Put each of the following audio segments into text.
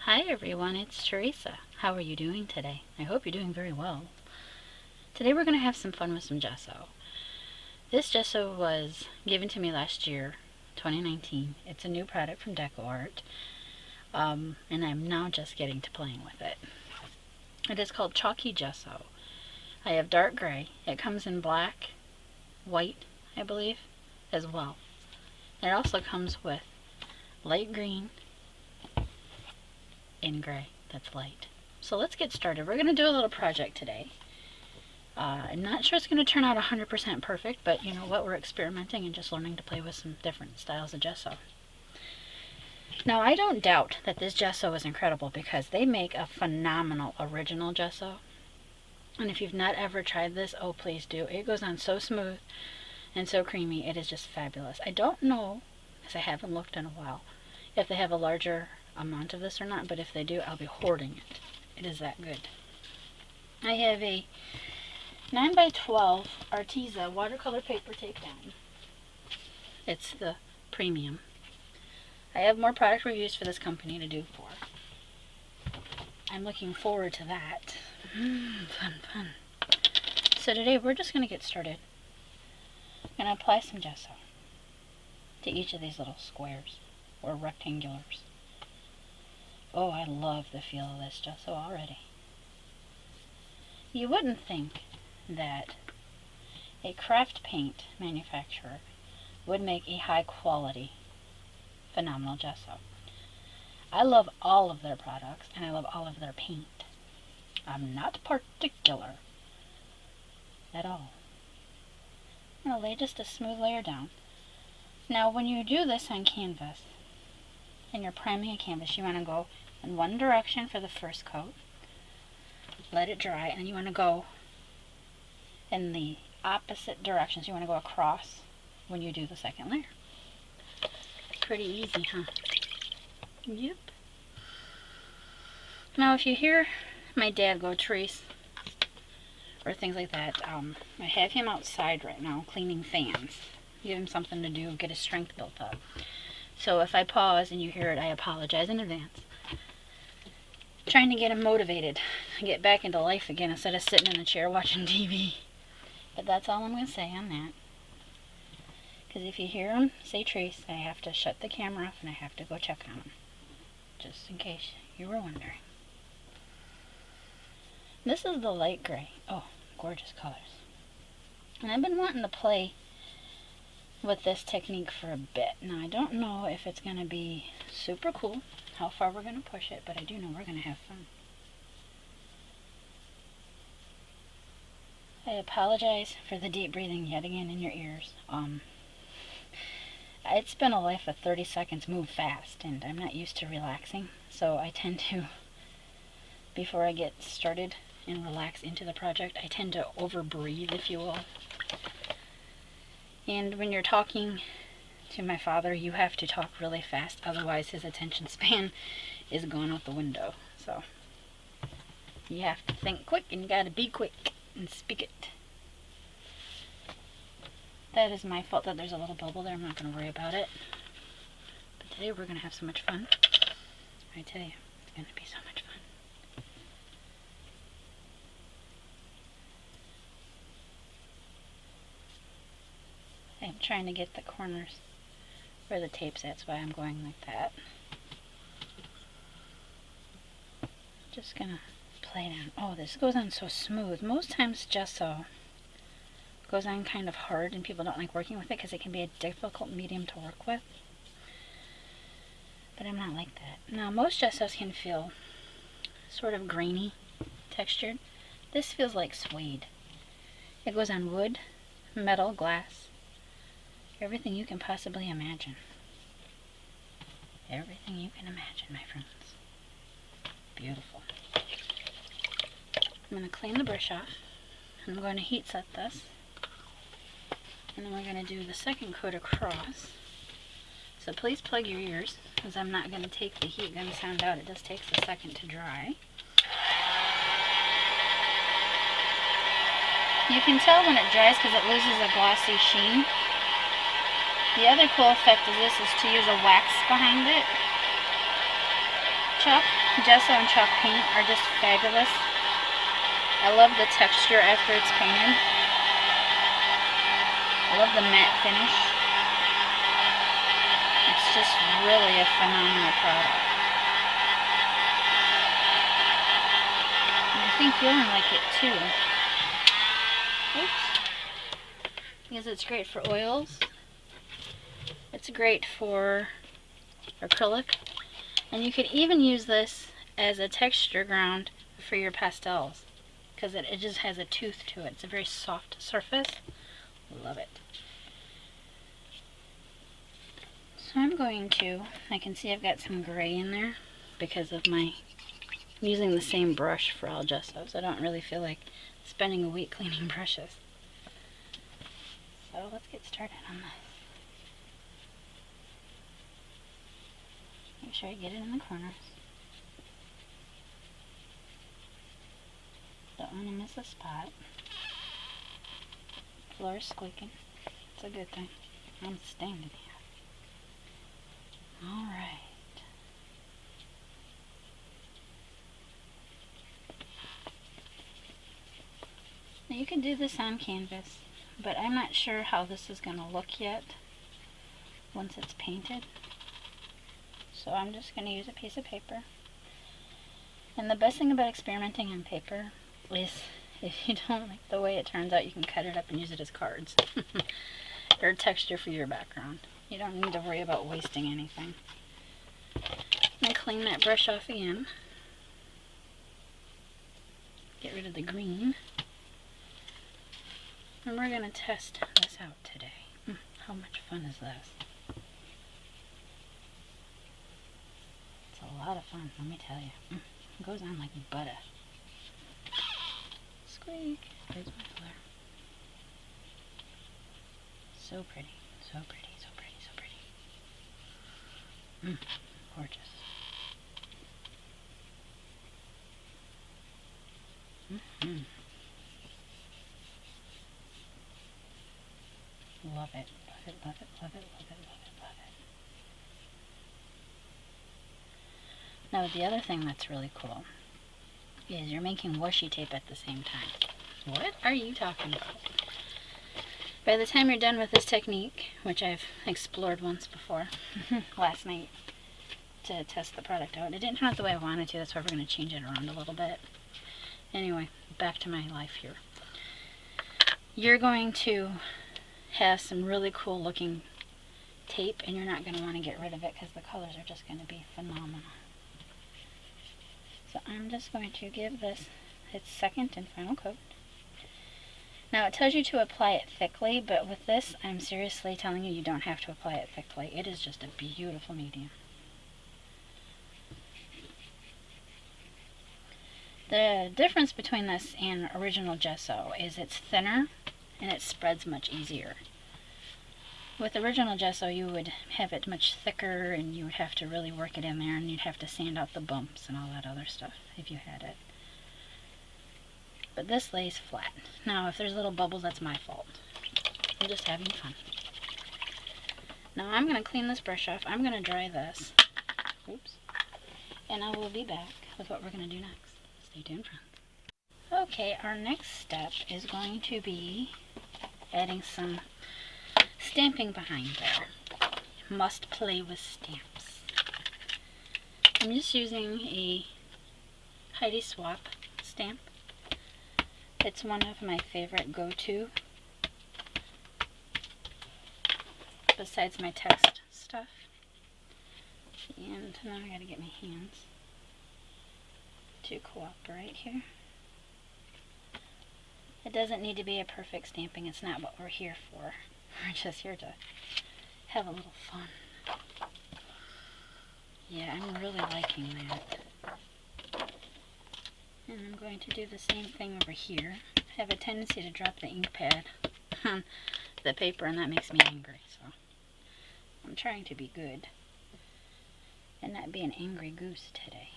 Hi everyone, it's Teresa. How are you doing today? I hope you're doing very well. Today we're going to have some fun with some gesso. This gesso was given to me last year, 2019. It's a new product from DecoArt, and I'm now just getting to playing with it. It is called Chalky Gesso. I have dark gray. It comes in black, white, I believe, as well. It also comes with light green, in gray that's light. So let's get started. We're going to do a little project today. I'm not sure it's going to turn out 100% perfect, but you know what, we're experimenting and just learning to play with some different styles of gesso. Now I don't doubt that this gesso is incredible because they make a phenomenal original gesso, and if you've not ever tried this, oh please do. It goes on so smooth and so creamy. It is just fabulous. I don't know, because I haven't looked in a while, if they have a larger amount of this or not, but if they do, I'll be hoarding it. It is that good. I have a 9x12 Arteza watercolor paper takedown. It's the premium. I have more product reviews for this company to do for. I'm looking forward to that. Fun. So today we're just going to get started. I'm going to apply some gesso to each of these little squares or rectangulars. Oh, I love the feel of this gesso already. You wouldn't think that a craft paint manufacturer would make a high quality, phenomenal gesso. I love all of their products and I love all of their paint. I'm not particular at all. I'm going to lay just a smooth layer down. Now when you do this on canvas and you're priming a canvas, you want to go in one direction for the first coat, let it dry, and then you want to go in the opposite directions. You want to go across when you do the second layer. Pretty easy, huh? Yep. Now if you hear my dad go Therese or things like that, I have him outside right now cleaning fans. Give him something to do, get his strength built up. So if I pause and you hear it, I apologize in advance. Trying to get him motivated, get back into life again instead of sitting in the chair watching TV. But that's all I'm going to say on that. Because if you hear him say Trace, I have to shut the camera off and I have to go check on him. Just in case you were wondering. This is the light gray. Oh, gorgeous colors. And I've been wanting to play with this technique for a bit. Now I don't know if it's going to be super cool, how far we're going to push it, but I do know we're going to have fun. I apologize for the deep breathing yet again in your ears. It's been a life of 30 seconds move fast, and I'm not used to relaxing, so I tend to, before I get started and relax into the project, I tend to over breathe, if you will. And when you're talking to my father, you have to talk really fast, otherwise his attention span is gone out the window. So you have to think quick and you gotta be quick and speak it. That is my fault that there's a little bubble there. I'm not gonna worry about it. But today we're gonna have so much fun. I tell you, it's gonna be so much fun. I'm trying to get the corners where the tape's at, that's why I'm going like that. Just gonna play down. Oh, this goes on so smooth. Most times gesso goes on kind of hard and people don't like working with it because it can be a difficult medium to work with. But I'm not like that. Now most gessos can feel sort of grainy textured. This feels like suede. It goes on wood, metal, glass, everything you can possibly imagine. Everything you can imagine, my friends. Beautiful. I'm going to clean the brush off. I'm going to heat set this. And then we're going to do the second coat across. So please plug your ears, because I'm not going to take the heat gun sound out. It just takes a second to dry. You can tell when it dries because it loses a glossy sheen. The other cool effect of this is to use a wax behind it. Chuck, Gesso and chalk paint are just fabulous. I love the texture after it's painted. I love the matte finish. It's just really a phenomenal product. And I think you'll like it too. Oops. Because it's great for oils. It's great for acrylic. And you could even use this as a texture ground for your pastels. Because it just has a tooth to it. It's a very soft surface. Love it. So I'm going to, I can see I've got some gray in there because of my using the same brush for all gessos. I don't really feel like spending a week cleaning brushes. So let's get started on this. Make sure I get it in the corners. Don't want to miss a spot. Floor is squeaking. It's a good thing. I'm standing here. Alright. Now you can do this on canvas, but I'm not sure how this is going to look yet once it's painted. So I'm just going to use a piece of paper. And the best thing about experimenting on paper is if you don't like the way it turns out, you can cut it up and use it as cards. Or texture for your background. You don't need to worry about wasting anything. I'm going to clean that brush off again. Get rid of the green. And we're going to test this out today. How much fun is this? It's a lot of fun, let me tell you. It goes on like butter. Squeak. There's my color. So pretty, so pretty, so pretty, so pretty. Gorgeous. Love it, love it, love it, love it, love it, love it, love it. Now the other thing that's really cool is you're making washi tape at the same time. What are you talking about? By the time you're done with this technique, which I've explored once before, last night, to test the product out. It didn't turn out the way I wanted to, that's why we're going to change it around a little bit. Anyway, back to my life here. You're going to have some really cool looking tape, and you're not going to want to get rid of it because the colors are just going to be phenomenal. So I'm just going to give this its second and final coat. Now it tells you to apply it thickly, but with this I'm seriously telling you, you don't have to apply it thickly. It is just a beautiful medium. The difference between this and original gesso is it's thinner and it spreads much easier. With original gesso you would have it much thicker and you would have to really work it in there, and you'd have to sand out the bumps and all that other stuff if you had it. But this lays flat. Now if there's little bubbles, that's my fault. I'm just having fun. Now I'm going to clean this brush off. I'm going to dry this. Oops. And I will be back with what we're going to do next. Stay tuned, friends. Okay, our next step is going to be adding some stamping behind there. Must play with stamps. I'm just using a Heidi swap stamp. It's one of my favorite go-to besides my text stuff. And now I gotta get my hands to cooperate here. It doesn't need to be a perfect stamping. It's not what we're here for. We're just here to have a little fun. Yeah, I'm really liking that. And I'm going to do the same thing over here. I have a tendency to drop the ink pad on the paper, and that makes me angry. So I'm trying to be good and not be an angry goose today,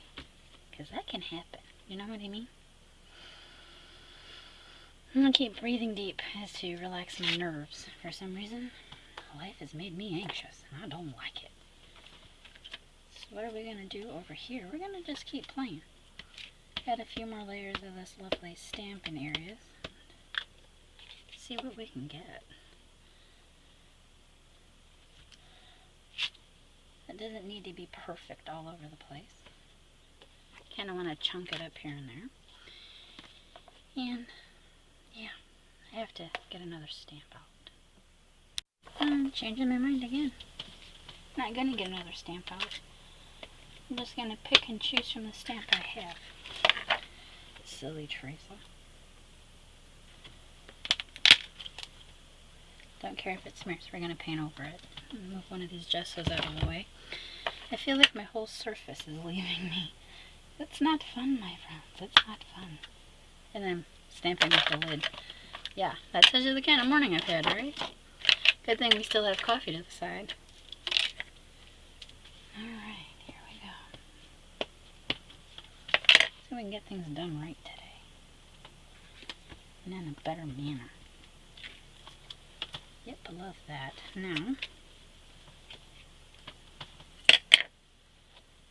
because that can happen. You know what I mean? I'm going to keep breathing deep as to relax my nerves. For some reason, life has made me anxious, and I don't like it. So what are we going to do over here? We're going to just keep playing. Add a few more layers of this lovely stamping areas. See what we can get. It doesn't need to be perfect all over the place. Kind of want to chunk it up here and there. And yeah, I have to get another stamp out. I'm changing my mind again. Not going to get another stamp out. I'm just going to pick and choose from the stamp I have. Silly Teresa. Don't care if it smears, we're going to paint over it. Move one of these gessos out of the way. I feel like my whole surface is leaving me. It's not fun, my friends. It's not fun. And then stamping with the lid. Yeah, that tells you the kind of morning I've had, right? Good thing we still have coffee to the side. Alright, here we go. So we can get things done right today. And in a better manner. Yep, I love that. Now,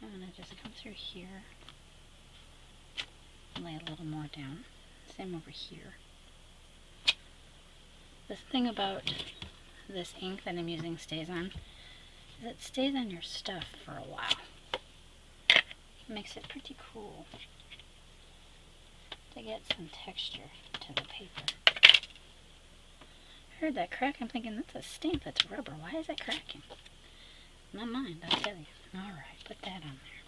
I'm going to just come through here. Lay a little more down. Same over here. The thing about this ink that I'm using stays on is it stays on your stuff for a while. It makes it pretty cool to get some texture to the paper. I heard that crack. I'm thinking that's a stamp, that's rubber. Why is it cracking? Not mine, I'll tell you. Alright, put that on there.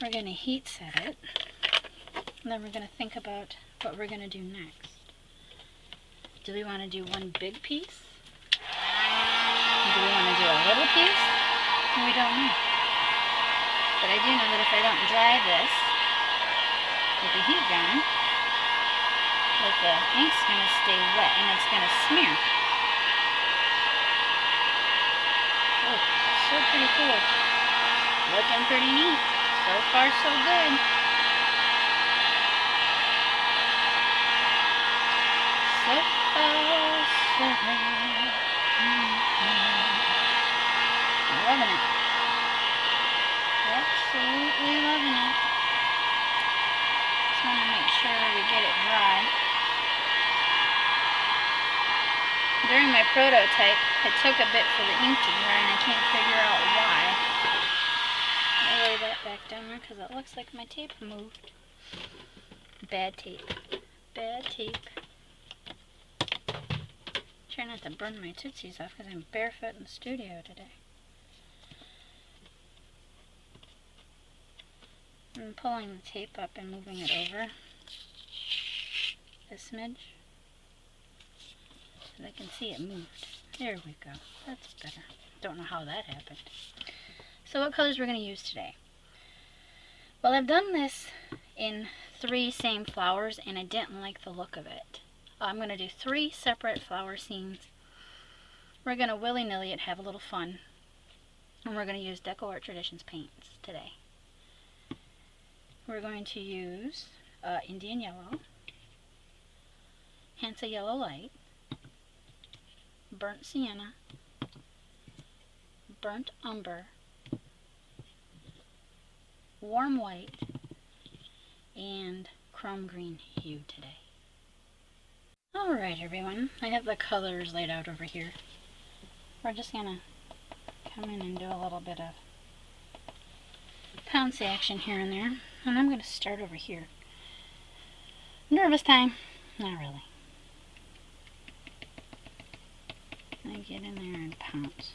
We're going to heat set it. And then we're going to think about what we're going to do next. Do we want to do one big piece? Do we want to do a little piece? We don't know. But I do know that if I don't dry this with the heat gun, that the ink's going to stay wet and it's going to smear. Oh, so pretty cool. Looking pretty neat. So far, so good. So far, so good. I'm loving it. Absolutely loving it. Just want to make sure we get it dry. During my prototype, I took a bit for the ink to dry and I can't figure out why. I lay that back down there because it looks like my tape moved. Bad tape. Bad tape. Try not to burn my tootsies off because I'm barefoot in the studio today. I'm pulling the tape up and moving it over a smidge so I can see it moved. There we go. That's better. Don't know how that happened. So what colors we're going to use today? Well, I've done this in 3 same flowers and I didn't like the look of it. I'm going to do 3 separate flower scenes. We're going to willy-nilly it, have a little fun. And we're going to use DecoArt Traditions paints today. We're going to use Indian Yellow, Hansa Yellow Light, Burnt Sienna, Burnt Umber, Warm White, and Chrome Green Hue today. Alright everyone, I have the colors laid out over here. We're just going to come in and do a little bit of Pounce action here and there. And I'm going to start over here. Nervous time? Not really. I get in there and pounce.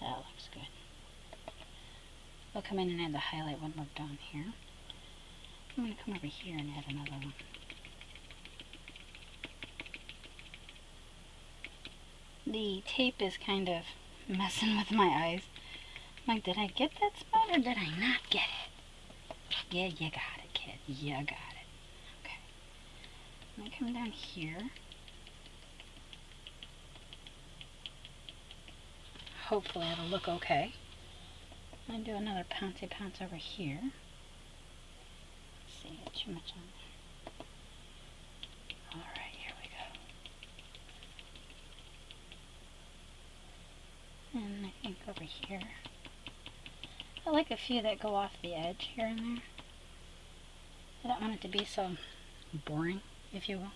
That looks good. We'll come in and add the highlight when we're done here. I'm going to come over here and add another one. The tape is kind of messing with my eyes. I'm like, did I get that spot or did I not get it? Yeah, you got it, kid. You got it. Okay. I'm going to come down here. Hopefully it'll look okay. I'm going to do another pounce over here. Let's see, get too much on there. Alright, here we go. here. I like a few that go off the edge here and there. I don't want it to be so boring, if you will.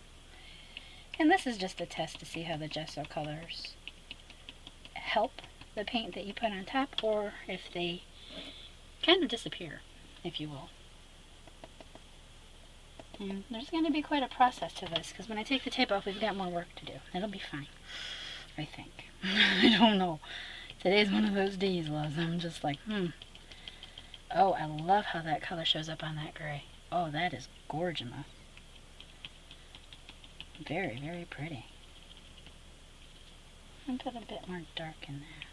And this is just a test to see how the gesso colors help the paint that you put on top, or if they kind of disappear, if you will. And there's going to be quite a process to this, because when I take the tape off, we've got more work to do. It'll be fine, I think. I don't know. Today's one of those days, loves. I'm just like, Oh, I love how that color shows up on that gray. Oh, that is gorgeous. Very, very pretty. And put a bit more dark in that.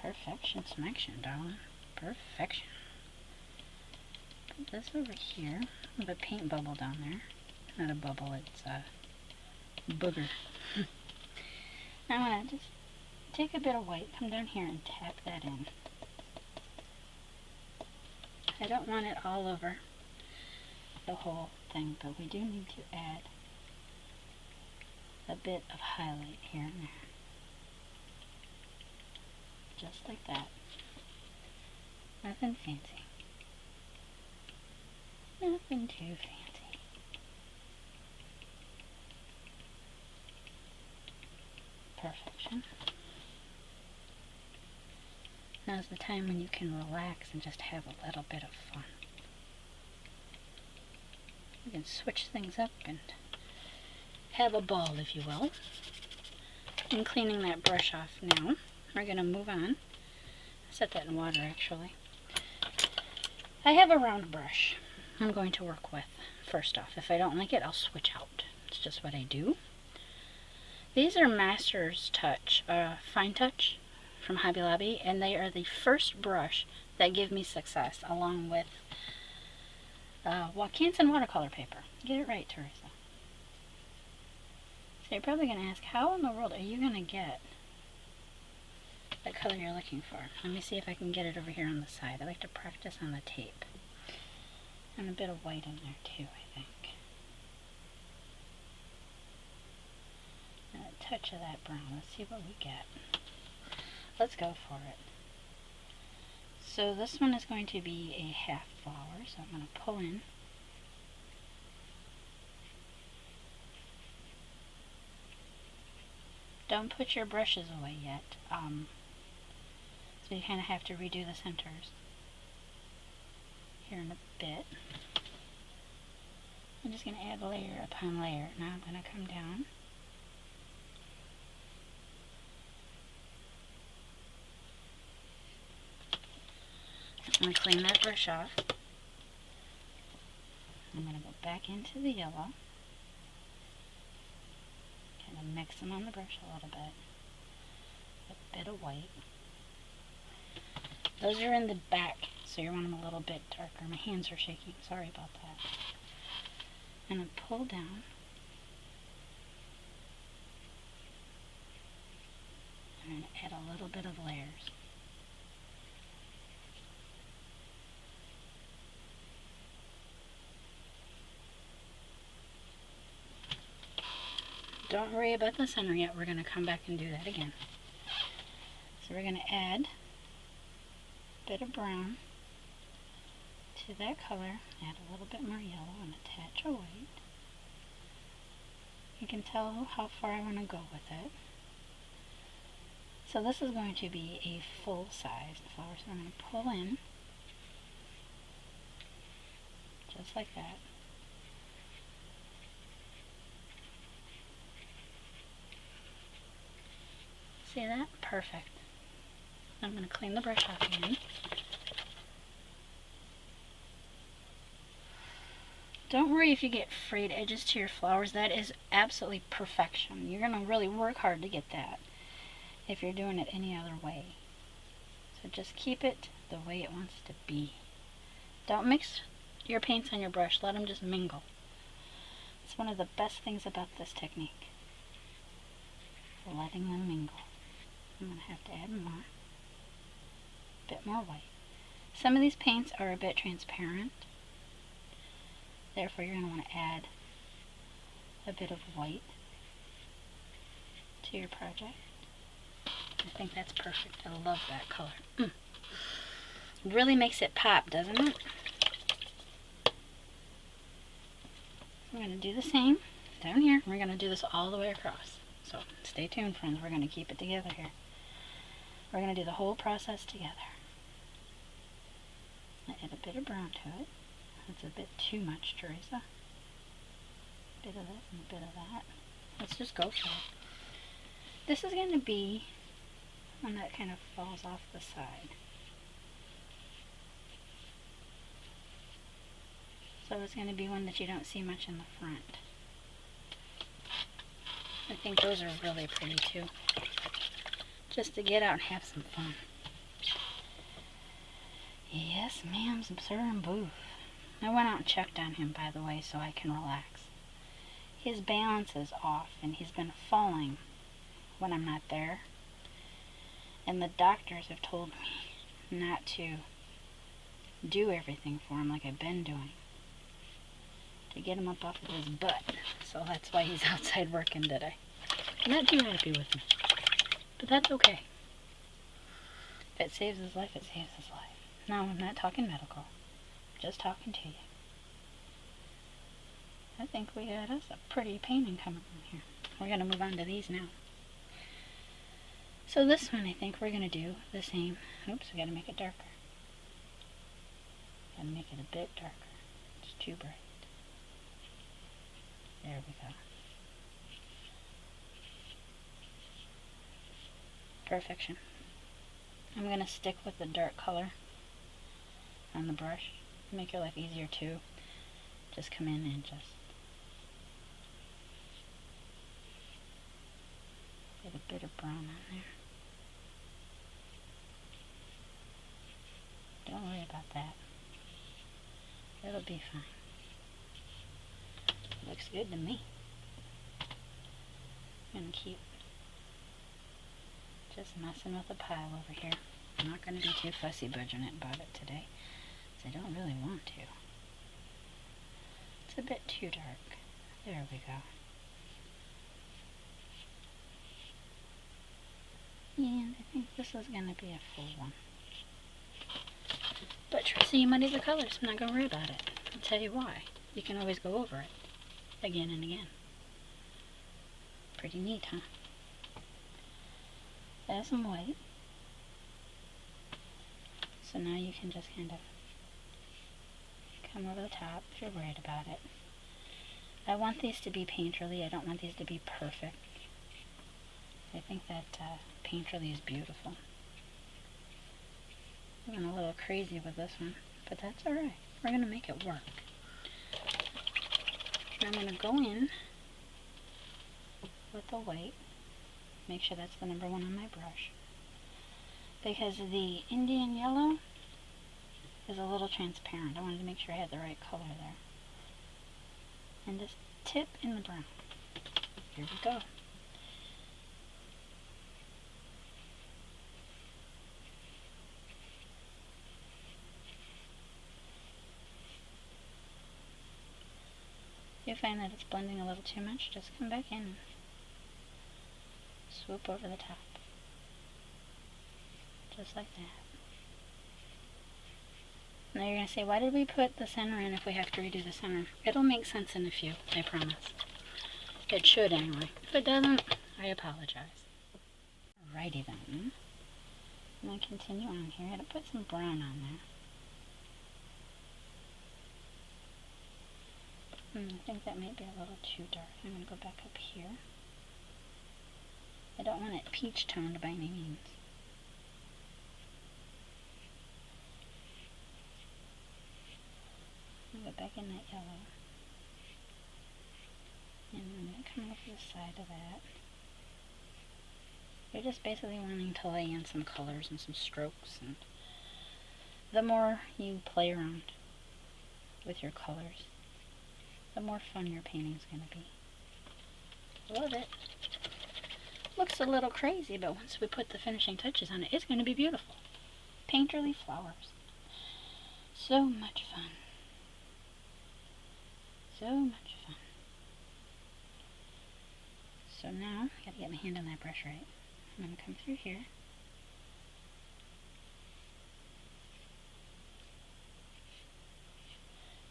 Perfection, smaction, darling. Perfection. Put this over here. With a paint bubble down there. Not a bubble, it's a booger. Now I'm going to just take a bit of white, come down here and tap that in. I don't want it all over the whole thing, but we do need to add a bit of highlight here and there. Just like that. Nothing fancy. Nothing too fancy. Perfection. Now's the time when you can relax and just have a little bit of fun. You can switch things up and have a ball, if you will. I'm cleaning that brush off now. We're going to move on. Set that in water, actually. I have a round brush I'm going to work with first off. If I don't like it, I'll switch out. It's just what I do. These are Master's Touch, Fine Touch from Hobby Lobby, and they are the first brush that give me success, along with Canson watercolor paper. Get it right, Teresa. So you're probably going to ask, how in the world are you going to get the color you're looking for? Let me see if I can get it over here on the side. I like to practice on the tape. And a bit of white in there too, I think. And a touch of that brown. Let's see what we get. Let's go for it. So this one is going to be a half flower, so I'm going to pull in. Don't put your brushes away yet, so you kind of have to redo the centers here in a bit. I'm just going to add layer upon layer. Now I'm going to come down. I'm going to clean that brush off. I'm going to go back into the yellow. Kind of mix them on the brush a little bit. A bit of white. Those are in the back, so you want them a little bit darker. My hands are shaking. Sorry about that. And then pull down. I'm going to add a little bit of layers. Don't worry about the center yet. We're going to come back and do that again. So we're going to add a bit of brown to that color, add a little bit more yellow, and attach a white. You can tell how far I want to go with it. So this is going to be a full-size flower, so I'm going to pull in, just like that. See that? Perfect. I'm going to clean the brush off again. Don't worry if you get frayed edges to your flowers. That is absolutely perfection. You're going to really work hard to get that if you're doing it any other way. So just keep it the way it wants to be. Don't mix your paints on your brush. Let them just mingle. It's one of the best things about this technique. Letting them mingle. I'm going to have to add more. A bit more white. Some of these paints are a bit transparent. Therefore, you're going to want to add a bit of white to your project. I think that's perfect. I love that color. It really makes it pop, doesn't it? We're going to do the same down here. We're going to do this all the way across. So stay tuned, friends. We're going to keep it together here. We're going to do the whole process together. I add a bit of brown to it. That's a bit too much, Teresa. A bit of this and a bit of that. Let's just go for it. This is going to be one that kind of falls off the side. So it's going to be one that you don't see much in the front. I think those are really pretty too. Just to get out and have some fun. Yes, ma'am, sir, and boof. I went out and checked on him, by the way, so I can relax. His balance is off, and he's been falling when I'm not there. And the doctors have told me not to do everything for him like I've been doing, to get him up off of his butt. So that's why he's outside working today. Not too happy with me, but that's okay. If it saves his life, it saves his life. No, I'm not talking medical. I'm just talking to you. I think we got us a pretty painting coming from here. We're going to move on to these now. So this one, I think we're going to do the same. Oops, we got to make it darker. Got to make it a bit darker. It's too bright. There we go. Perfection. I'm going to stick with the dark color on the brush. Make your life easier too. Just come in and just get a bit of brown on there. Don't worry about that. It'll be fine. Looks good to me. I'm going to keep just messing with the pile over here. I'm not going to be too fussy budging it about it today, because I don't really want to. It's a bit too dark. There we go. And I think this is going to be a full one. But Tracy, you muddy the colors. I'm not going to worry about it. I'll tell you why. You can always go over it again and again. Pretty neat, huh? Add some white. So now you can just kind of come over the top if you're worried about it. I want these to be painterly. I don't want these to be perfect. I think that painterly is beautiful. I went a little crazy with this one, but that's alright. We're going to make it work. I'm going to go in with the white. Make sure that's the number 1 on my brush. Because the Indian yellow is a little transparent. I wanted to make sure I had the right color there. And just tip in the brown. Here we go. If you find that it's blending a little too much, just come back in and swoop over the top. Just like that. Now you're going to say, why did we put the center in if we have to redo the center? It'll make sense in a few, I promise. It should anyway. If it doesn't, I apologize. Alrighty then. I'm going to continue on here. I'm going to put some brown on there. I think that might be a little too dark. I'm going to go back up here. I don't want it peach toned by any means. I'm going to go back in that yellow. And I'm going to come over the side of that. You're just basically wanting to lay in some colors and some strokes, and the more you play around with your colors, the more fun your painting's going to be. Love it. Looks a little crazy, but once we put the finishing touches on it, it's going to be beautiful. Painterly flowers. So much fun. So much fun. So now, I gotta get my hand on that brush right. I'm going to come through here.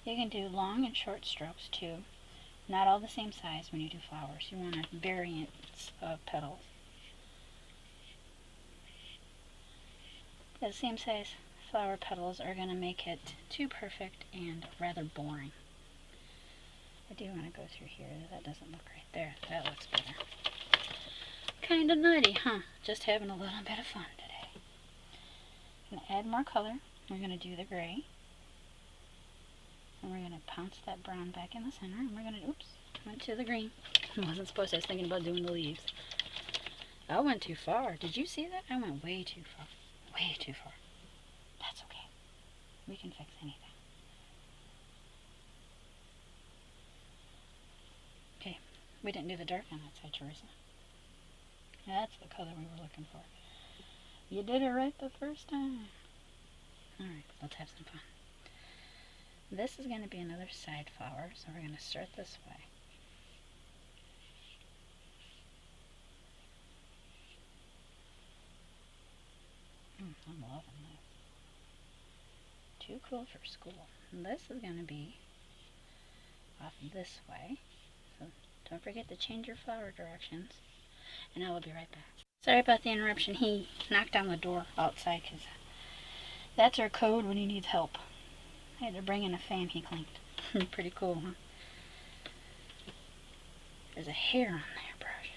You can do long and short strokes too. Not all the same size when you do flowers. You want a variance of petals. The same size flower petals are going to make it too perfect and rather boring. I do want to go through here. That doesn't look right there. That looks better. Kind of nutty, huh? Just having a little bit of fun today. I'm going to add more color. We're going to do the gray. And we're going to pounce that brown back in the center. And we're going to, oops, went to the green. I wasn't supposed to. I was thinking about doing the leaves. I went too far. Did you see that? I went way too far. Way too far. That's okay. We can fix anything. Okay, we didn't do the dark on that side, Teresa. That's the color we were looking for. You did it right the first time. Alright, let's have some fun. This is going to be another side flower, so we're going to start this way. I'm loving this. Too cool for school. And this is going to be off this way. So don't forget to change your flower directions. And I will be right back. Sorry about the interruption. He knocked on the door outside because that's our code when he needs help. I had to bring in a fan he cleaned. Pretty cool, huh? There's a hair on there, brush.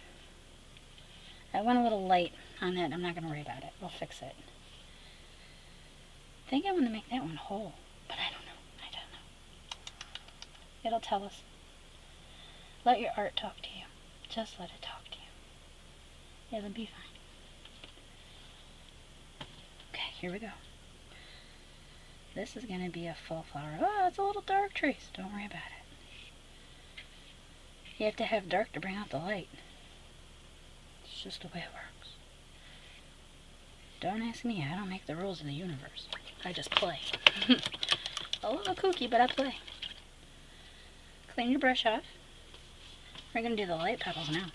I went a little light on that. I'm not going to worry about it. We'll fix it. I think I want to make that one whole, but I don't know. It'll tell us. Let your art talk to you. Just let it talk to you. It'll be fine. Okay, here we go. This is going to be a full flower. Oh, it's a little dark, Trace. Don't worry about it. You have to have dark to bring out the light. It's just the way it works. Don't ask me. I don't make the rules of the universe. I just play. A little kooky, but I play. Clean your brush off. We're going to do the light petals now.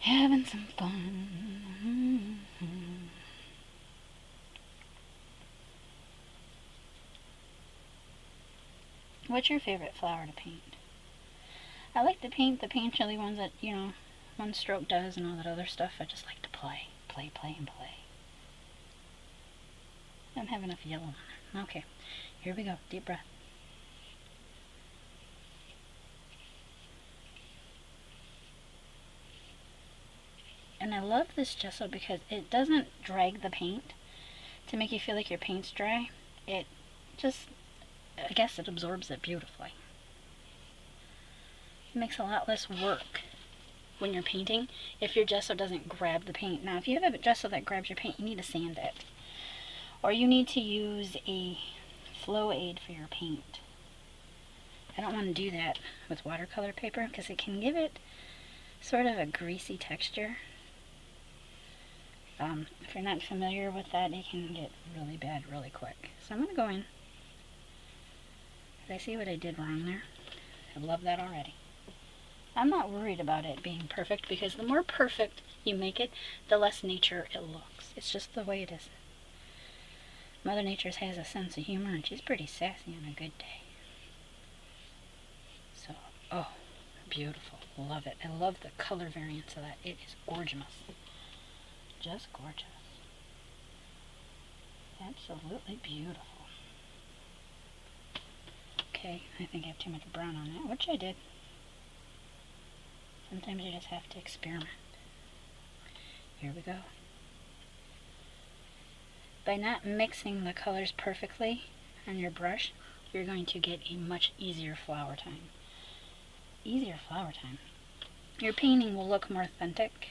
Having some fun. What's your favorite flower to paint? I like to paint the painterly ones that, you know, one stroke does and all that other stuff. I just like to play. Play, play, and play. I don't have enough yellow on there. Okay, here we go. Deep breath. And I love this gesso because it doesn't drag the paint to make you feel like your paint's dry. It just, I guess it absorbs it beautifully. It makes a lot less work when you're painting if your gesso doesn't grab the paint. Now, if you have a gesso that grabs your paint, you need to sand it. Or you need to use a flow aid for your paint. I don't want to do that with watercolor paper because it can give it sort of a greasy texture. If you're not familiar with that, it can get really bad really quick. So I'm going to go in. Did I see what I did wrong there? I love that already. I'm not worried about it being perfect because the more perfect you make it, the less nature it looks. It's just the way it is. Mother Nature has a sense of humor and she's pretty sassy on a good day. So, oh, beautiful. Love it. I love the color variance of that. It is gorgeous. Just gorgeous. Absolutely beautiful. Okay, I think I have too much brown on that, which I did. Sometimes you just have to experiment. Here we go. By not mixing the colors perfectly on your brush, you're going to get a much easier flower time. Easier flower time. Your painting will look more authentic,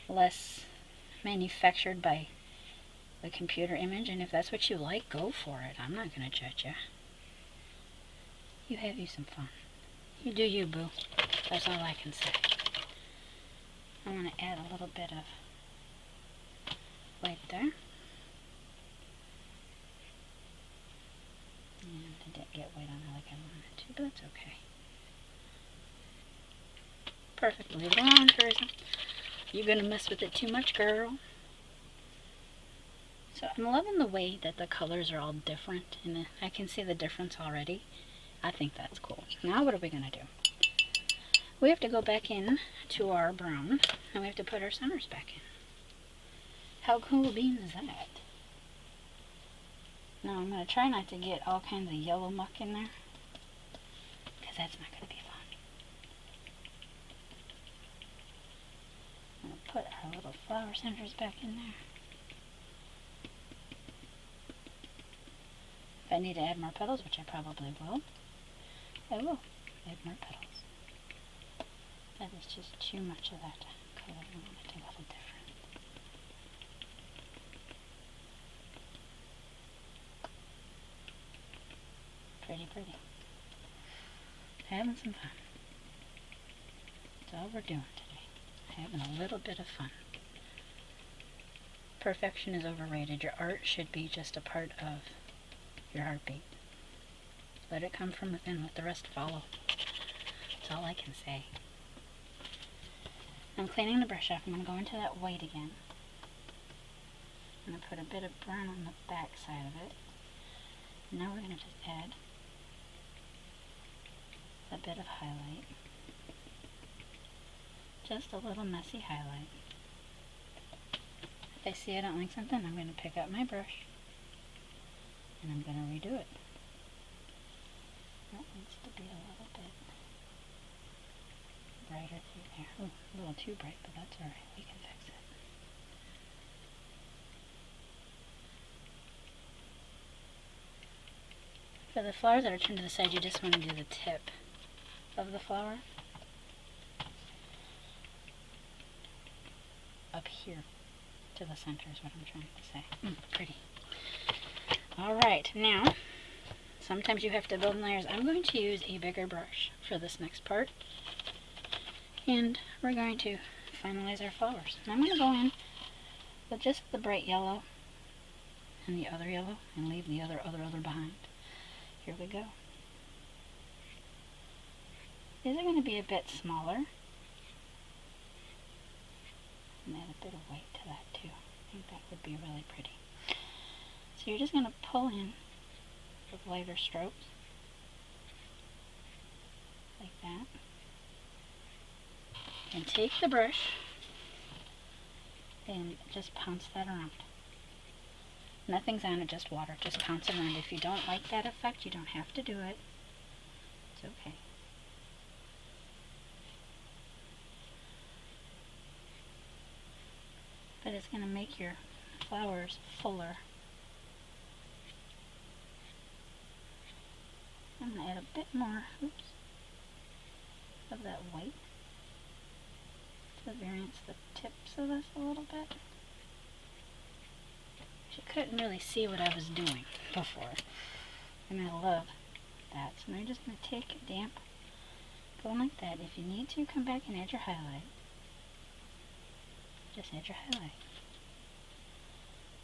less manufactured by the computer image, and if that's what you like, go for it. I'm not going to judge you. You have you some fun. You do you, boo. That's all I can say. I want to add a little bit of white there. And I didn't get white on it like I wanted to, but that's okay. Perfect. Leave it alone, Teresa. You're gonna mess with it too much, girl. So I'm loving the way that the colors are all different, and I can see the difference already. I think that's cool. Now what are we gonna do? We have to go back in to our brown, and we have to put our centers back in. How cool beans is that? Now I'm gonna try not to get all kinds of yellow muck in there, because that's not gonna be fun. I'm gonna put our little flower centers back in there. If I need to add more petals, which I probably will, I will add more petals. That is just too much of that color. I want it to be a little different. Pretty, pretty. Having some fun. That's all we're doing today. Having a little bit of fun. Perfection is overrated. Your art should be just a part of your heartbeat. Let it come from within, let the rest follow. That's all I can say. I'm cleaning the brush off. I'm going to go into that white again. I'm going to put a bit of brown on the back side of it. Now we're going to just add a bit of highlight. Just a little messy highlight. If I see I don't like something, I'm going to pick up my brush and I'm going to redo it. That needs to be a little bit brighter through there. Oh, a little too bright, but that's alright. We can fix it. For the flowers that are turned to the side, you just want to do the tip of the flower up here to the center is what I'm trying to say. Pretty. Alright, now sometimes you have to build in layers. I'm going to use a bigger brush for this next part, and we're going to finalize our flowers. And I'm going to go in with just the bright yellow and the other yellow and leave the other behind. Here we go. These are going to be a bit smaller. And add a bit of white to that too. I think that would be really pretty. So you're just going to pull in with lighter strokes, like that, and take the brush and just pounce that around. Nothing's on it, just water. Just pounce it around. If you don't like that effect, you don't have to do it. It's okay. But it's going to make your flowers fuller. I'm going to add a bit more, of that white to variance the tips of this a little bit. You couldn't really see what I was doing before, and I love that. So now you're just going to take a damp, going like that. If you need to, come back and add your highlight. Just add your highlight.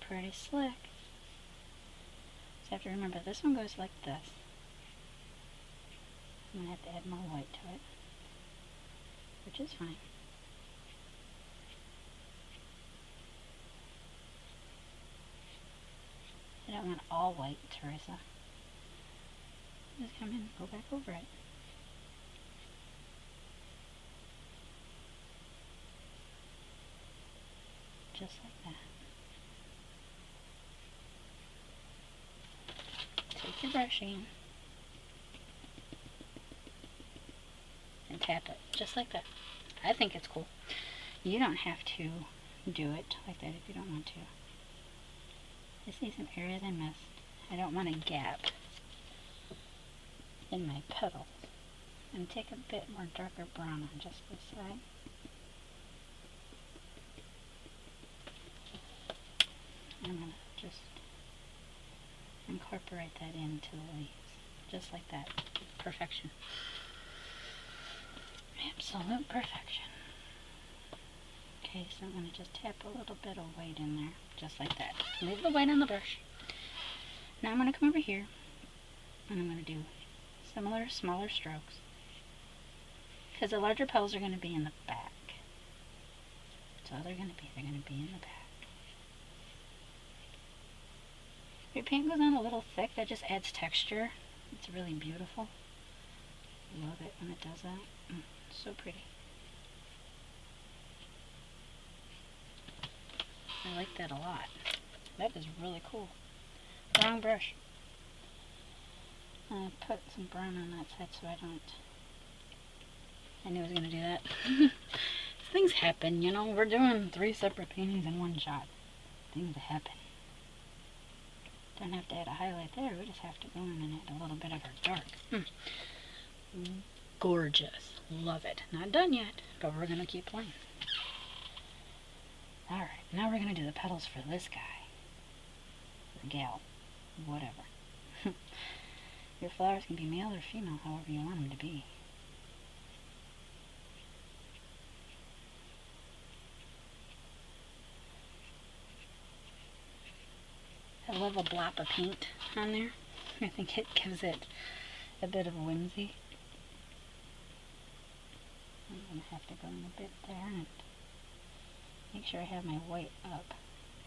Pretty slick. So you have to remember, this one goes like this. I'm going to have to add more white to it, which is fine. I don't want all white, Teresa. Just come in and go back over it. Just like that. Take your brush in and tap it, just like that. I think it's cool. You don't have to do it like that if you don't want to. I see some areas I missed. I don't want a gap in my petals. And take a bit more darker brown on just this side. I'm going to just incorporate that into the leaves. Just like that. Perfection. Absolute perfection. Okay, so I'm going to just tap a little bit of white in there. Just like that. Leave the white on the brush. Now I'm going to come over here and I'm going to do similar, smaller strokes, because the larger petals are going to be in the back. So they're gonna be in the back. If your paint goes on a little thick, that just adds texture. It's really beautiful. Love it when it does that. So pretty. I like that a lot. That is really cool. Wrong brush. I put some brown on that side so I don't... I knew I was going to do that. Things happen, you know. We're doing 3 separate paintings in one shot. Things happen. Don't have to add a highlight there. We just have to go in and add a little bit of our dark. Gorgeous. Love it. Not done yet, but we're going to keep playing. Alright, now we're going to do the petals for this guy. Or gal. Whatever. Your flowers can be male or female, however you want them to be. I love a blop of paint on there. I think it gives it a bit of whimsy. I'm going to have to go in a bit there and make sure I have my white up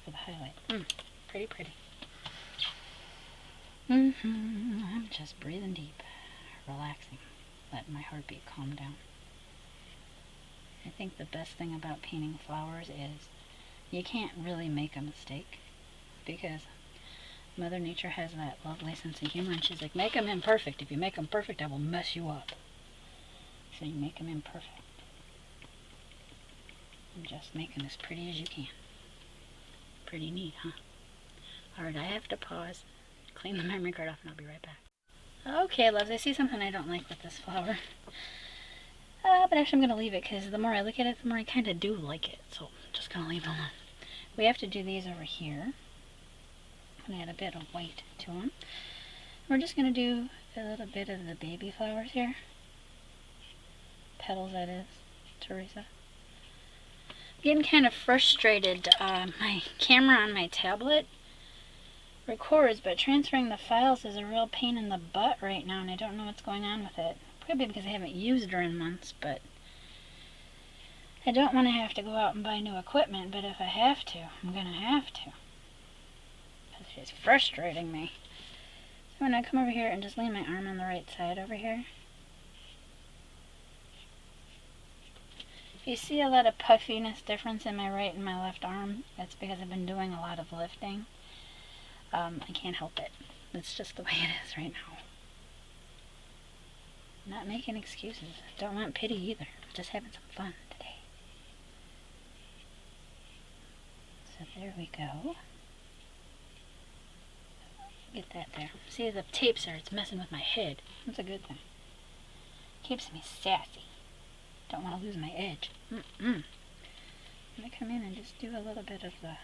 for the highlight. Pretty, pretty. I'm just breathing deep, relaxing, letting my heartbeat calm down. I think the best thing about painting flowers is you can't really make a mistake, because Mother Nature has that lovely sense of humor, and she's like, make them imperfect. If you make them perfect, I will mess you up. So you make them imperfect. And just make them as pretty as you can. Pretty neat, huh? Alright, I have to pause, clean the memory card off, and I'll be right back. Okay, loves, I see something I don't like with this flower. But actually I'm going to leave it, because the more I look at it, the more I kind of do like it. So I'm just going to leave it alone. We have to do these over here. I'm going to add a bit of white to them. We're just going to do a little bit of the baby flowers here. Petals, that is. Teresa. I'm getting kind of frustrated. My camera on my tablet records, but transferring the files is a real pain in the butt right now, and I don't know what's going on with it. Probably because I haven't used her in months, but I don't want to have to go out and buy new equipment, but if I have to, I'm going to have to. Because it's frustrating me. So I'm going to come over here and just lay my arm on the right side over here. If you see a lot of puffiness difference in my right and my left arm, that's because I've been doing a lot of lifting. I can't help it. It's just the way it is right now. Not making excuses. Don't want pity either. Just having some fun today. So there we go. Get that there. See, the tapes are, it's messing with my head. That's a good thing. Keeps me sassy. Don't want to lose my edge. I'm going to come in and just do a little bit of the...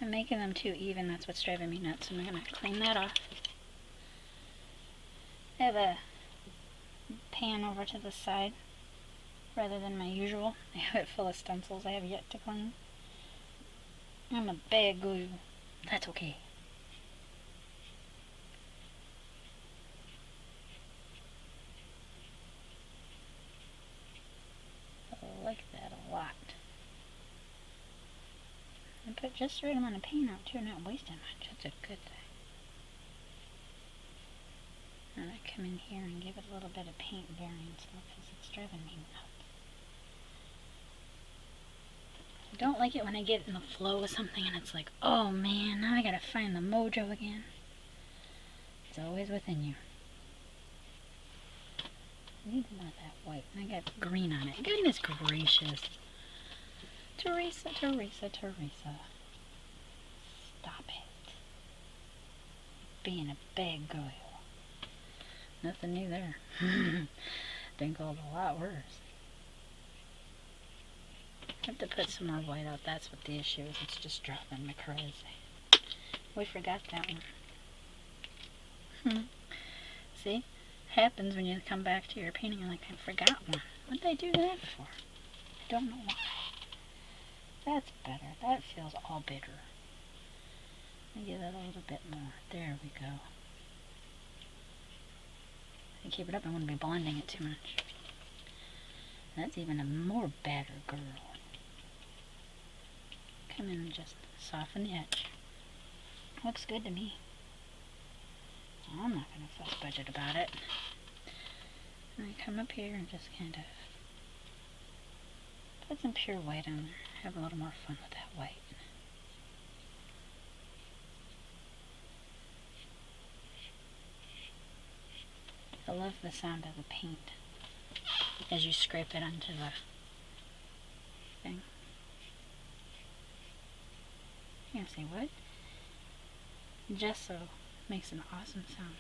I'm making them too even, that's what's driving me nuts. I'm going to clean that off. I have a pan over to the side rather than my usual. I have it full of stencils I have yet to clean. I'm a bad glue. That's okay. I like that a lot. And put just the right amount of paint out too, not wasting much. That's a good thing. I'm going to come in here and give it a little bit of paint variance because it's driving me nuts. I don't like it when I get in the flow of something and it's like, oh man, now I gotta find the mojo again. It's always within you. I need more of that white. I got green on it. Goodness gracious. Teresa, Teresa, Teresa. Stop it. Being a bad girl. Nothing new there. Been called a lot worse. I have to put some more white out. That's what the issue is. It's just driving me crazy. We forgot that one. See? Happens when you come back to your painting and like, I forgot one. What did I do that for? I don't know why. That's better. That feels all bitter. Let me give it a little bit more. There we go. can't keep it up. I wouldn't be blending it too much. That's even a more better girl. Come in and just soften the edge. Looks good to me. I'm not going to fuss budget about it. And I come up here and just kind of put some pure white on there. Have a little more fun with that white. I love the sound of the paint as you scrape it onto the thing. You can say, what? Gesso makes an awesome sound.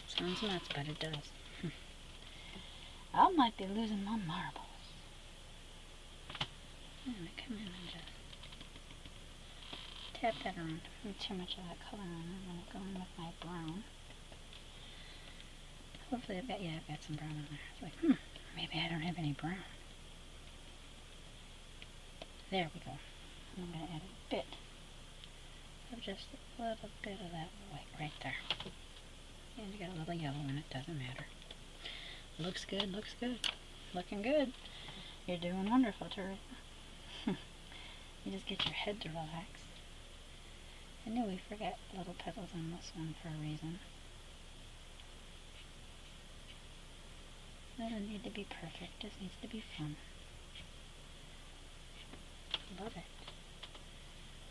Sounds nuts, but it does. I might be losing my marbles. I'm gonna come in and just tap that around. Put too much of that color on. I'm gonna go in with my brown. Hopefully I've got some brown on there. It's like, maybe I don't have any brown. There we go. I'm gonna add a bit of just a little bit of that white right there. And you got a little yellow in it, doesn't matter. Looks good, looks good. Looking good. You're doing wonderful, Teresa. You just get your head to relax. I knew we forgot little petals on this one for a reason. Doesn't need to be perfect, just needs to be fun. Love it.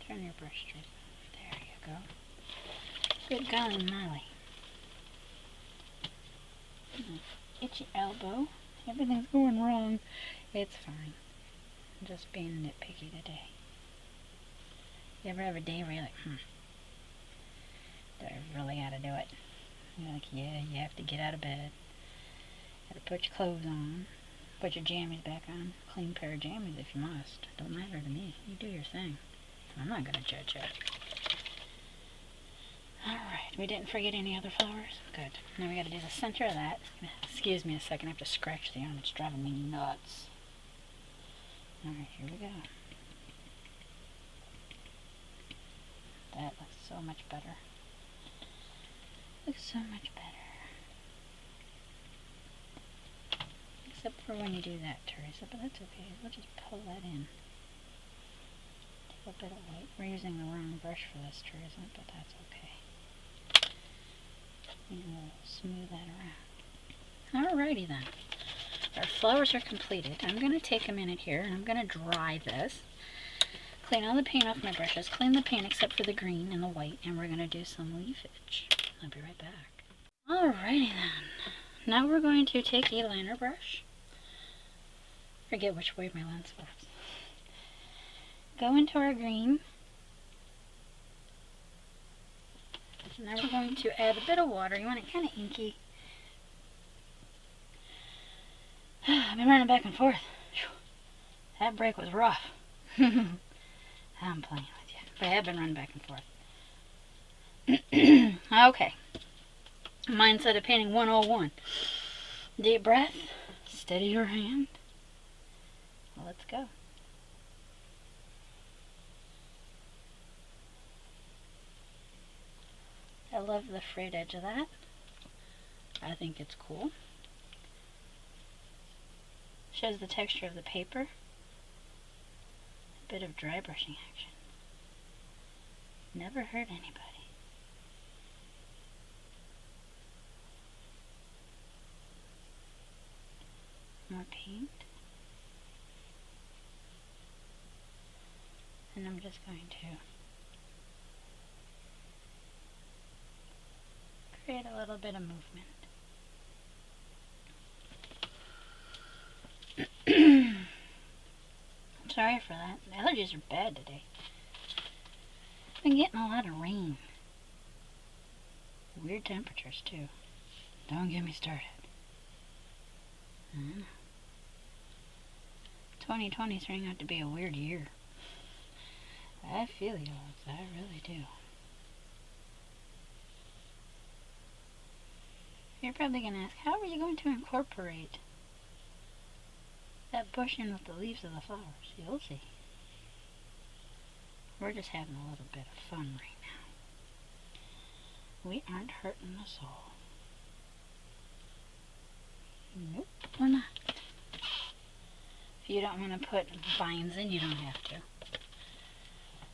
Turn your brush straight. There you go. Good golly molly. Itchy elbow. Everything's going wrong. It's fine. I'm just being nitpicky today. You ever have a day where you're like, do I really gotta do it? You're like, yeah, you have to get out of bed. Gotta put your clothes on. Put your jammies back on. Clean pair of jammies if you must. Don't matter to me. You do your thing. I'm not gonna judge you. Alright, we didn't forget any other flowers? Good. Now we gotta do the center of that. Excuse me a second, I have to scratch the arm. It's driving me nuts. Alright, here we go. That looks so much better. Looks so much better. Except for when you do that, Teresa, but that's okay. We'll just pull that in. Take a bit of white. We're using the wrong brush for this, Teresa, but that's okay. And we'll smooth that around. Alrighty then. Our flowers are completed. I'm going to take a minute here and I'm going to dry this. Clean all the paint off my brushes. Clean the paint except for the green and the white, and we're going to do some leafage. I'll be right back. Alrighty then. Now we're going to take a liner brush. Forget which way my lens was. Go into our green. Now we're going to add a bit of water. You want it kind of inky. I've been running back and forth. That break was rough. I'm playing with you. But I have been running back and forth. Okay. Mindset of painting 101. Deep breath. Steady your hand. Let's go. I love the frayed edge of that. I think it's cool. Shows the texture of the paper. A bit of dry brushing action. Never hurt anybody. More paint. And I'm just going to create a little bit of movement. Sorry for that. The allergies are bad today. I've been getting a lot of rain. Weird temperatures too. Don't get me started. 2020 is turning out to be a weird year. I feel you, Alex. I really do. You're probably going to ask, how are you going to incorporate that bush in with the leaves of the flowers? You'll see. We're just having a little bit of fun right We aren't hurting the soul. Nope, we're not. If you don't want to put vines in, you don't have to.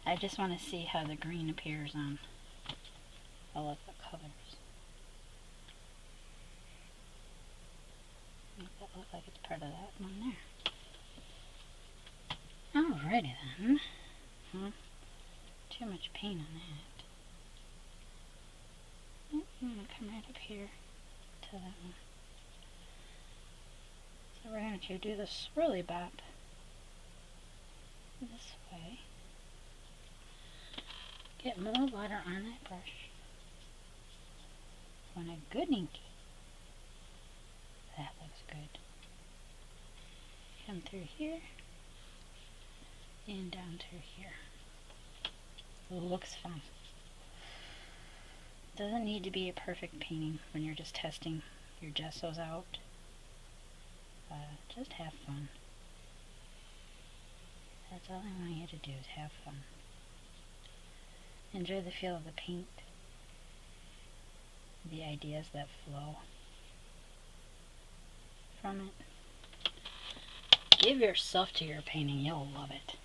I just want to see how the green appears on all of the colors. Make that look like it's part of that one there. Alrighty then. Too much paint on that. I'm going to come right up here to that one. So we're going to do the swirly bop this way. Get more water on that brush. Want a good inky. That looks good. Come through here and down through here. Looks fun. Doesn't need to be a perfect painting when you're just testing your gessos out. Just have fun. That's all I want you to do, is have fun. Enjoy the feel of the paint, the ideas that flow from it. Give yourself to your painting, you'll love it.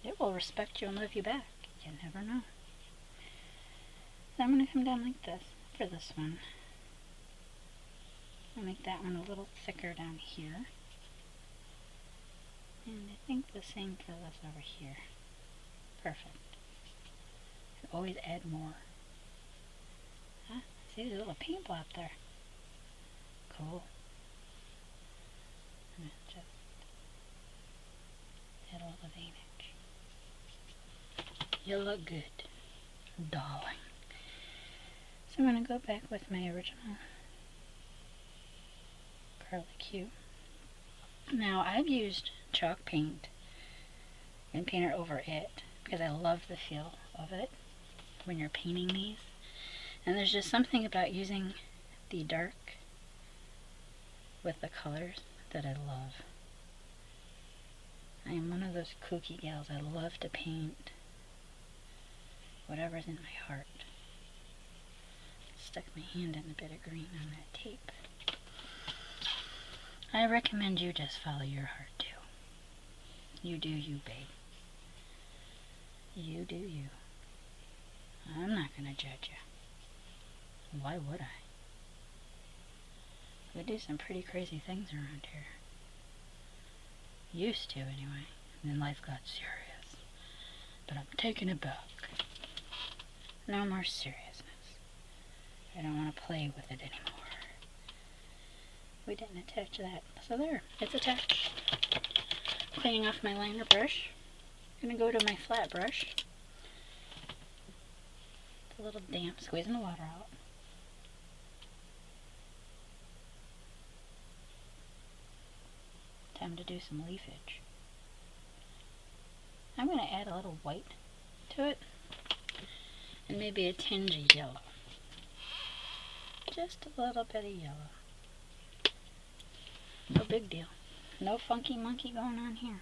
It will respect you and love you back. You never know. So I'm going to come down like this for this one. I'll make that one a little thicker down here. And I think the same for this over here. Perfect. You can always add more. Huh? See, there's a little paint blop there. Cool. And just add a little veinage. You look good, darling. So I'm going to go back with my original Curlicue. Now I've used chalk paint and painter over it because I love the feel of it when you're painting these. And there's just something about using the dark with the colors that I love. I am one of those kooky gals. I love to paint whatever's in my heart. Stuck my hand in a bit of green on that tape. I recommend you just follow your heart too. You do you, babe. You do you. I'm not gonna judge you. Why would I? We do some pretty crazy things around here. Used to, anyway. And then life got serious. But I'm taking it back. No more seriousness. I don't want to play with it anymore. We didn't attach that. So there, it's attached. Cleaning off my liner brush. I'm going to go to my flat brush. It's a little damp, squeezing the water out. Time to do some leafage. I'm going to add a little white to it. And maybe a tinge of yellow. Just a little bit of yellow. No big deal. No funky monkey going on here.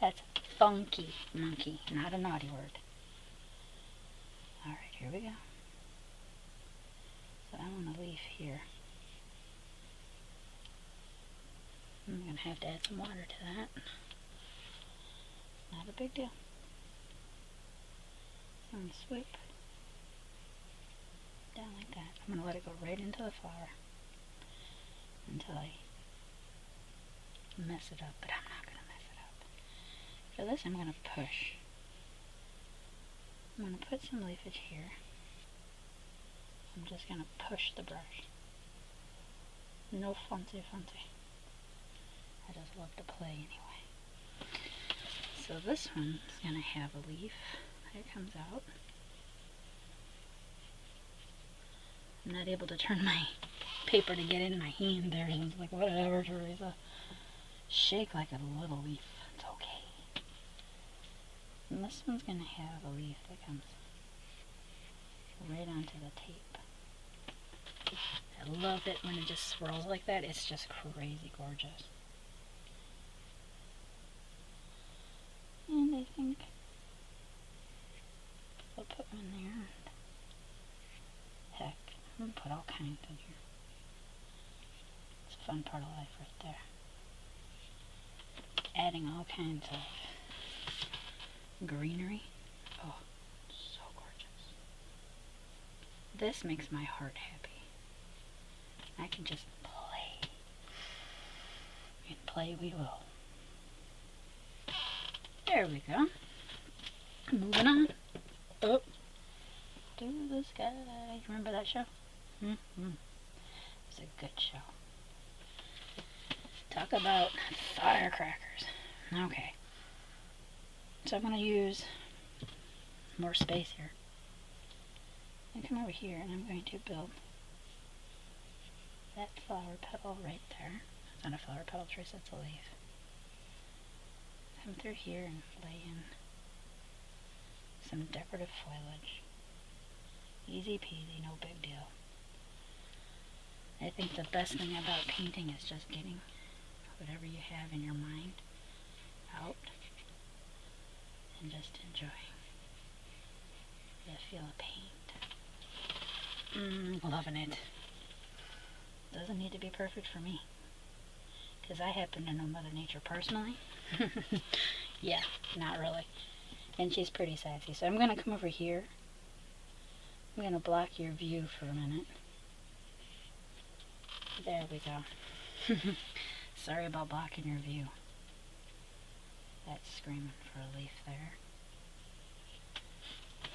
That's funky monkey, not a naughty word. Alright, here we go. So I want a leaf here. I'm going to have to add some water to that. Not a big deal. So I'm going to sweep down like that. I'm going to let it go right into the flower until I mess it up, but I'm not going to mess it up. For this I'm going to push. I'm going to put some leafage here. I'm just going to push the brush. No fancy. I just love to play anyway. So this one's going to have a leaf that comes out. I'm not able to turn my paper to get in my hand there. It's like, whatever, Teresa. Shake like a little leaf. It's okay. And this one's going to have a leaf that comes right onto the tape. I love it when it just swirls like that. It's just crazy gorgeous. And I think I'll put one there. all kinds in here. It's a fun part of life right there. Adding all kinds of greenery. Oh, so gorgeous. This makes my heart happy. I can just play. And play we will. There we go. Moving on. Up to the sky. Remember that show? It's a good show. Talk about firecrackers. Okay. So I'm going to use more space here. I'm going to come over here and I'm going to build that flower petal right there. It's not a flower petal, Trace, that's a leaf. Come through here and lay in some decorative foliage. Easy peasy, no big deal. I think the best thing about painting is just getting whatever you have in your mind out and just enjoying the feel of paint. Loving it. Doesn't need to be perfect for me, because I happen to know Mother Nature personally. Yeah, not really. And she's pretty sassy. So I'm going to come over here. I'm going to block your view for a minute. There we go. Sorry about blocking your view. That's screaming for a leaf there.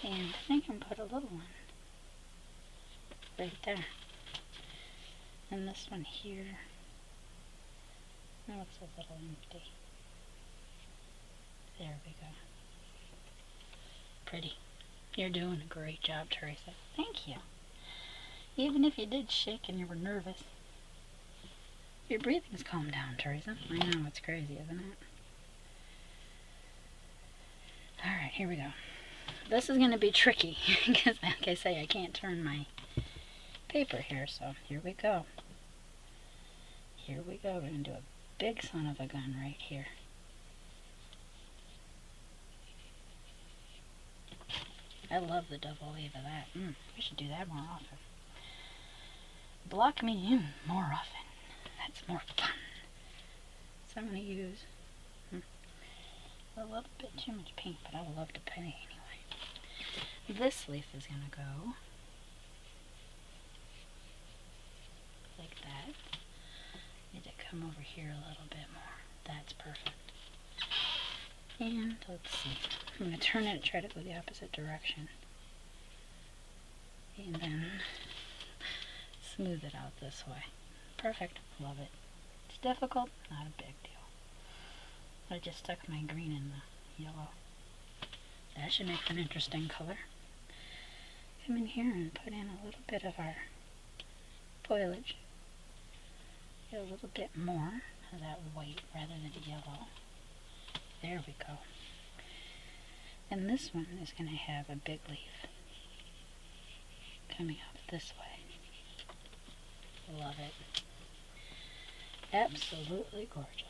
And I think I'm going to put a little one right there. And this one here. That looks a little empty. There we go. Pretty. You're doing a great job, Teresa. Thank you. Even if you did shake and you were nervous, your breathing's calmed down, Teresa. I know, it's crazy, isn't it? Alright, here we go. This is going to be tricky, because like I say, I can't turn my paper here, so here we go. Here we go. We're going to do a big son of a gun right here. I love the double leaf of that. We should do that more often. Block me in more often. That's more fun. So I'm going to use a little bit too much paint, but I would love to paint anyway. This leaf is going to go like that. Need to come over here a little bit more. That's perfect. And let's see. I'm going to turn it and try to go the opposite direction. And then smooth it out this way. Perfect. Love it. It's difficult, not a big deal. I just stuck my green in the yellow. That should make for an interesting color. Come in here and put in a little bit of our foliage. Get a little bit more of that white rather than yellow. There we go. And this one is going to have a big leaf coming up this way. Love it. Absolutely gorgeous.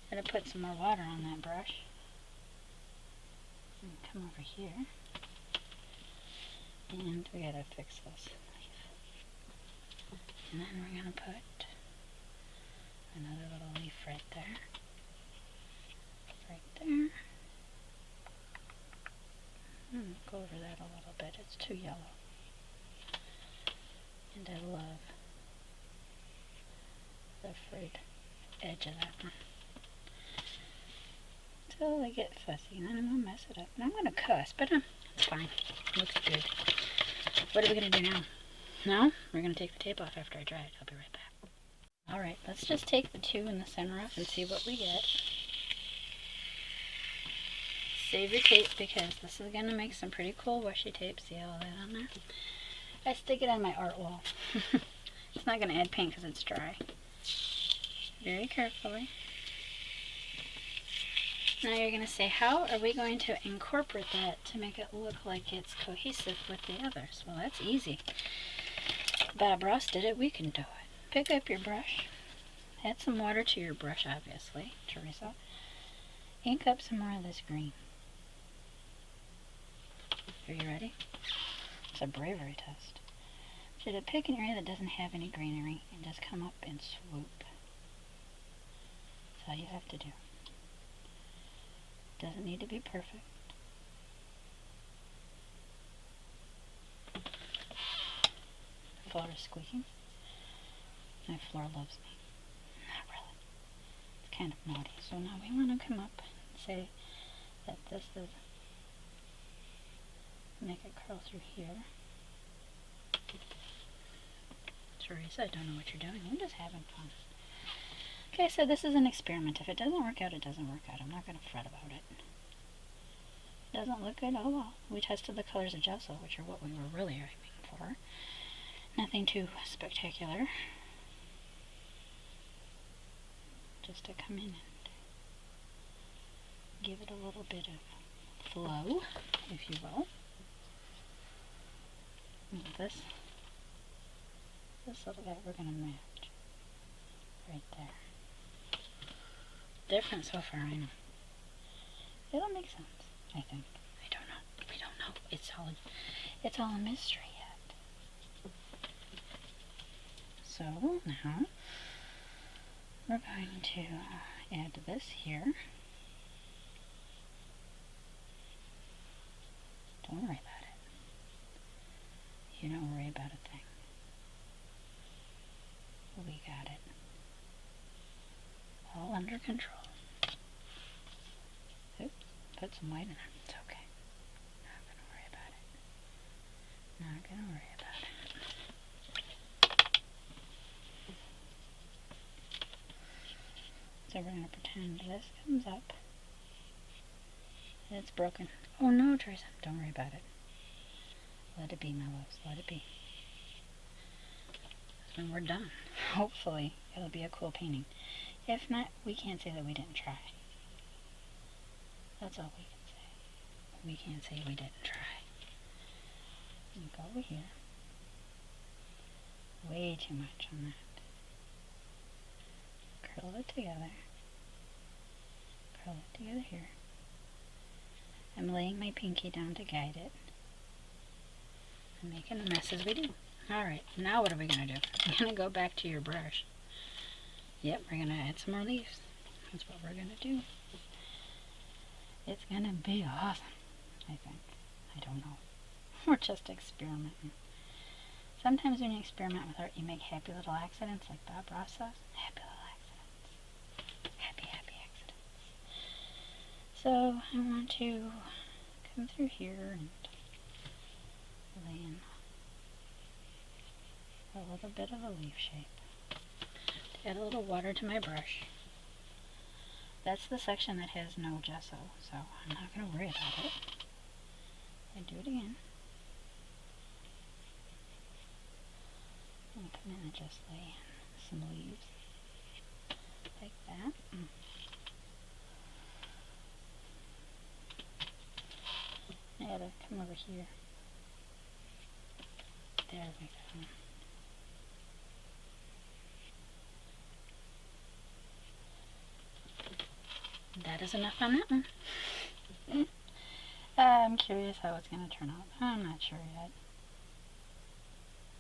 Gotta put some more water on that brush. And come over here. And we gotta fix this leaf. And then we're gonna put another little leaf right there. Right there. Go over that a little bit. It's too yellow. And I love the frayed edge of that one. Until I get fussy, and then I'm going to mess it up. And I'm going to cuss, but it's fine. It looks good. What are we going to do now? Now, we're going to take the tape off after I dry it. I'll be right back. Alright, let's just take the two in the center off and see what we get. Save your tape, because this is going to make some pretty cool washi tape. See all that on there? I stick it on my art wall. It's not going to add paint because it's dry. Very carefully. Now you're going to say, how are we going to incorporate that to make it look like it's cohesive with the others? Well, that's easy. Bob Ross did it, we can do it. Pick up your brush. Add some water to your brush, obviously, Teresa. Ink up some more of this green. Are you ready? It's a bravery test. Should it pick an area that doesn't have any greenery and just come up and swoop? That's all you have to do. Doesn't need to be perfect. The floor is squeaking. My floor loves me. Not really. It's kind of naughty. So now we want to come up and say that this is, make it curl through here. Teresa, I don't know what you're doing. I'm just having fun. Okay, so this is an experiment. If it doesn't work out, it doesn't work out. I'm not going to fret about it. It doesn't look good, oh well. We tested the colors of gesso, which are what we were really aiming for. Nothing too spectacular. Just to come in and give it a little bit of flow, if you will. And this little guy we're going to match right there. Different so far, I know. It'll make sense, I think. I don't know. We don't know. It's all a mystery yet. So now we're going to add this here. Don't worry about it. You don't worry about a thing. We got it. All under control. Oops, put some white in there. It's okay. Not gonna worry about it. Not gonna worry about it. So we're gonna pretend this comes up. It's broken. Oh no, Teresa, don't worry about it. Let it be, my loves. Let it be. When we're done, hopefully it'll be a cool painting. If not, we can't say that we didn't try. That's all we can say. We can't say we didn't try. And go over here. Way too much on that. Curl it together. Curl it together here. I'm laying my pinky down to guide it. I'm making a mess as we do. Alright, now what are we going to do? We're going to go back to your brush. Yep, we're going to add some more leaves. That's what we're going to do. It's going to be awesome, I think. I don't know. We're just experimenting. Sometimes when you experiment with art, you make happy little accidents like Bob Ross says. Happy little accidents. Happy, happy accidents. So I want to come through here and lay in a little bit of a leaf shape. Add a little water to my brush. That's the section that has no gesso, so I'm not going to worry about it. I do it again. I'm going to come in and just lay in some leaves like that. I gotta come over here. There we go. That is enough on that one. I'm curious how it's going to turn out. I'm not sure yet.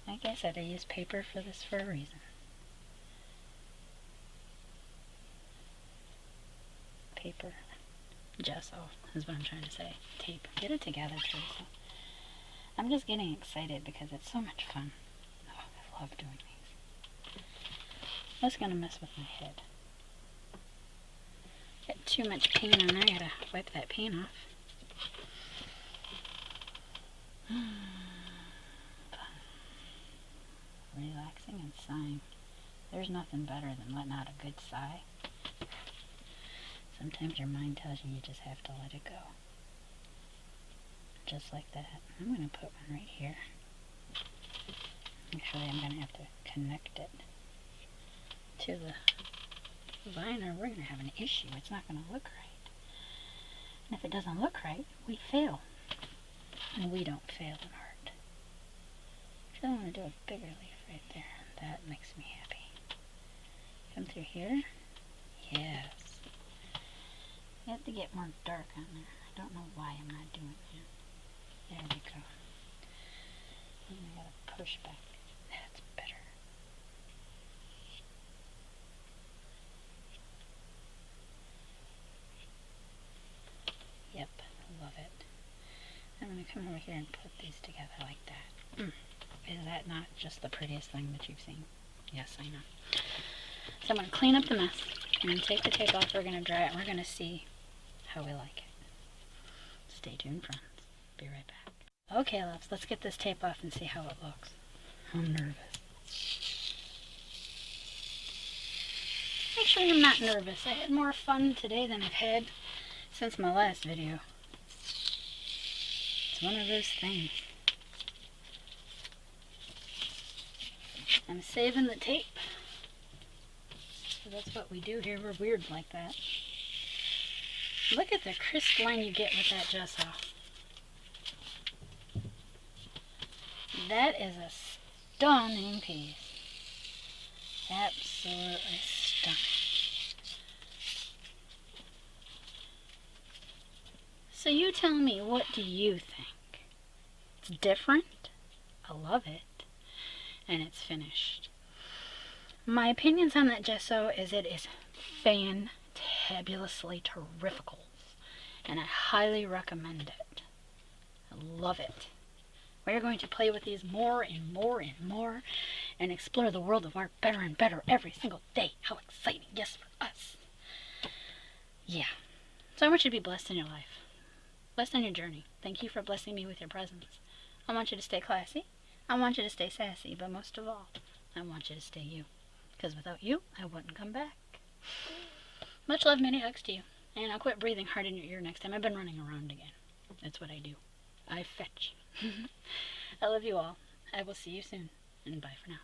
Like I said, I use paper for this for a reason. Paper. Gesso is what I'm trying to say. Tape. Get it together, Teresa. I'm just getting excited because it's so much fun. Oh, I love doing these. That's going to mess with my head. Got too much paint on there. I gotta wipe that paint off. Fun. Relaxing and sighing. There's nothing better than letting out a good sigh. Sometimes your mind tells you you just have to let it go. Just like that. I'm going to put one right here. Actually, I'm going to have to connect it to the vine or we're going to have an issue. It's not going to look right. And if it doesn't look right, we fail. And we don't fail in art. So I'm going to do a bigger leaf right there. That makes me happy. Come through here. Yes. I have to get more dark on there. I don't know why I'm not doing that. There we go. And I gotta push back. That's better. Yep, I love it. I'm going to come over here and put these together like that. Is that not just the prettiest thing that you've seen? Yes, I know. So I'm going to clean up the mess. I'm going to take the tape off. We're going to dry it. And we're going to see how we like it. Stay tuned, friends. Be right back. Okay, loves, let's get this tape off and see how it looks. I'm nervous. Actually, I'm not nervous. I had more fun today than I've had since my last video. It's one of those things. I'm saving the tape. So that's what we do here. We're weird like that. Look at the crisp line you get with that gesso. That is a stunning piece. Absolutely stunning. So you tell me, what do you think? It's different. I love it. And it's finished. My opinions on that gesso is it is fantabulously terrifical. And I highly recommend it. I love it. We're going to play with these more and more and more and explore the world of art better and better every single day. How exciting, yes, for us. Yeah. So I want you to be blessed in your life. Blessed on your journey. Thank you for blessing me with your presence. I want you to stay classy. I want you to stay sassy. But most of all, I want you to stay you. Because without you, I wouldn't come back. Much love, many hugs to you. And I'll quit breathing hard in your ear next time. I've been running around again. That's what I do. I fetch. I love you all. I will see you soon. And bye for now.